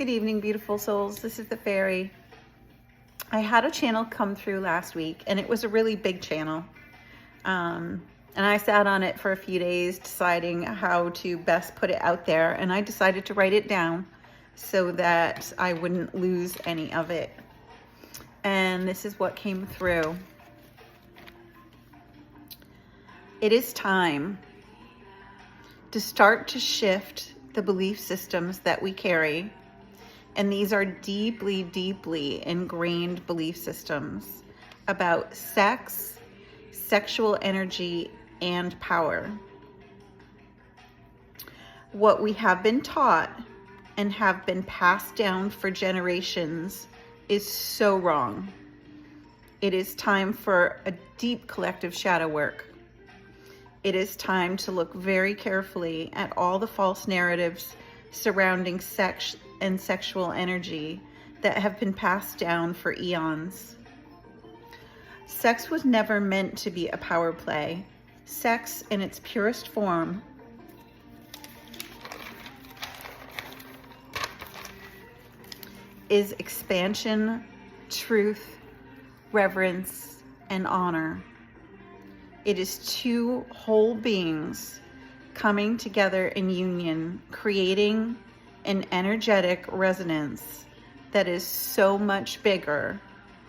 Good evening, beautiful souls. This is the fairy. I had a channel come through last week, and it was a really big channel. And I sat on it for a few days deciding how to best put it out there, and I decided to write it down so that I wouldn't lose any of it. And this is what came through. It is time to start to shift the belief systems that we carry. And these are deeply, deeply ingrained belief systems about sex, sexual energy, and power. What we have been taught and have been passed down for generations is so wrong. It is time for a deep collective shadow work. It is time to look very carefully at all the false narratives surrounding sex and sexual energy that have been passed down for eons. Sex was never meant to be a power play. Sex in its purest form is expansion, truth, reverence, and honor. It is two whole beings coming together in union, creating an energetic resonance that is so much bigger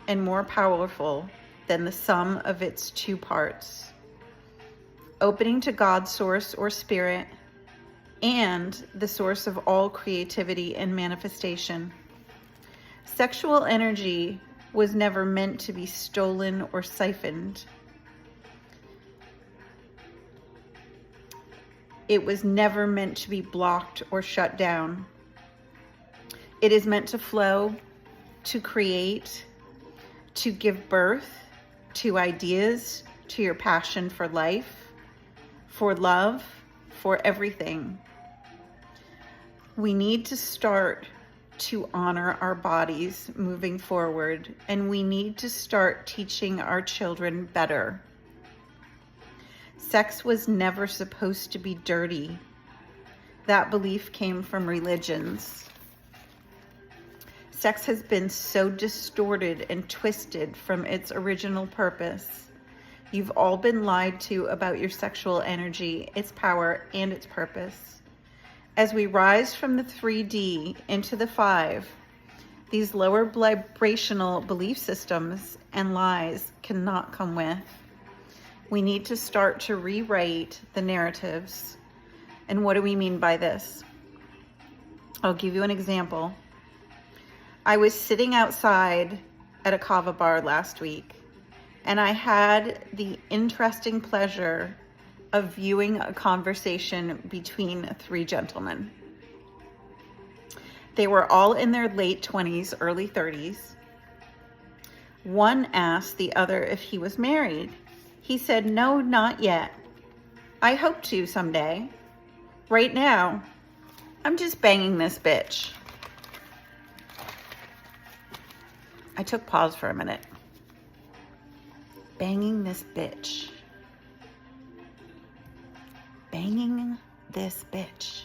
and more powerful than the sum of its two parts. Opening to God's source or spirit and the source of all creativity and manifestation. Sexual energy was never meant to be stolen or siphoned. It was never meant to be blocked or shut down. It is meant to flow, to create, to give birth to ideas, to your passion for life, for love, for everything. We need to start to honor our bodies moving forward, and we need to start teaching our children better. Sex was never supposed to be dirty. That belief came from religions. Sex has been so distorted and twisted from its original purpose. You've all been lied to about your sexual energy, its power, and its purpose. As we rise from the 3D into the 5, these lower vibrational belief systems and lies cannot come with. We need to start to rewrite the narratives. And what do we mean by this? I'll give you an example. I was sitting outside at a kava bar last week, and I had the interesting pleasure of viewing a conversation between 3 gentlemen. They were all in their late 20s, early 30s. One asked the other if he was married. He said, "No, not yet. I hope to someday. Right now, I'm just banging this bitch." I took pause for a minute. Banging this bitch. Banging this bitch.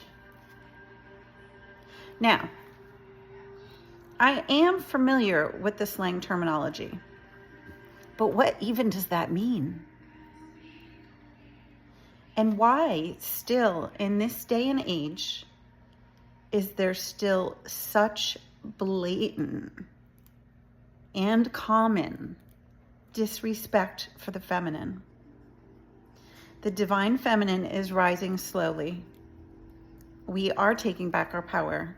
Now, I am familiar with the slang terminology, but what even does that mean? And why still in this day and age is there still such blatant and common disrespect for the feminine? The divine feminine is rising slowly. We are taking back our power.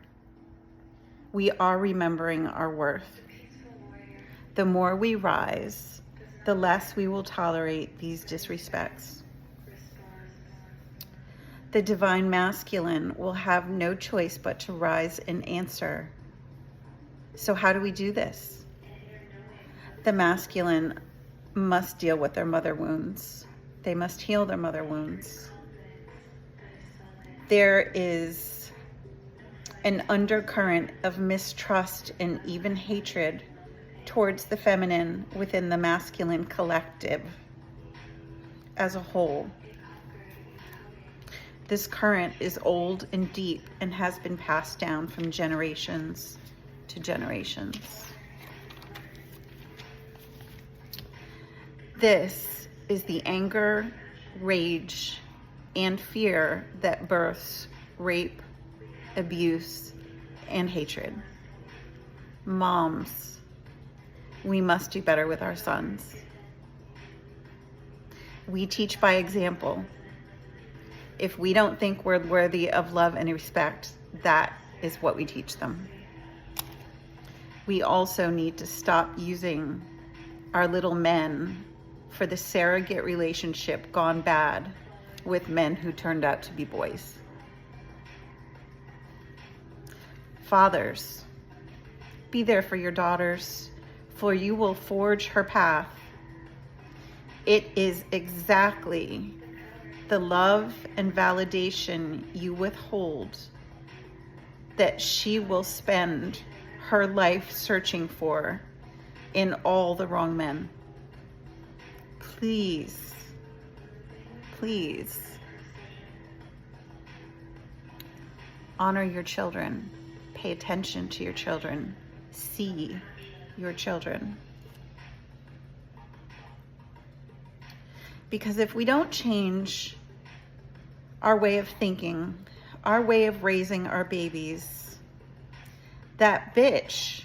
We are remembering our worth. The more we rise, the less we will tolerate these disrespects. The divine masculine will have no choice but to rise and answer. So how do we do this? The masculine must deal with their mother wounds. They must heal their mother wounds. There is an undercurrent of mistrust and even hatred towards the feminine within the masculine collective as a whole. This current is old and deep and has been passed down from generations to generations. This is the anger, rage, and fear that births rape, abuse, and hatred. Moms, we must do better with our sons. We teach by example. If we don't think we're worthy of love and respect, that is what we teach them. We also need to stop using our little men for the surrogate relationship gone bad with men who turned out to be boys. Fathers, be there for your daughters, for you will forge her path. It is exactly the love and validation you withhold that she will spend her life searching for in all the wrong men. Please, please honor your children. Pay attention to your children. See your children. Because if we don't change our way of thinking, our way of raising our babies, that bitch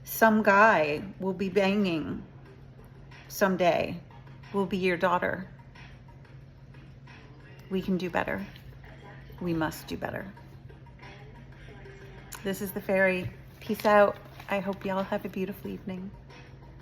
some guy will be banging someday will be your daughter. We can do better. We must do better. This is the Fairy. Peace out. I hope y'all have a beautiful evening.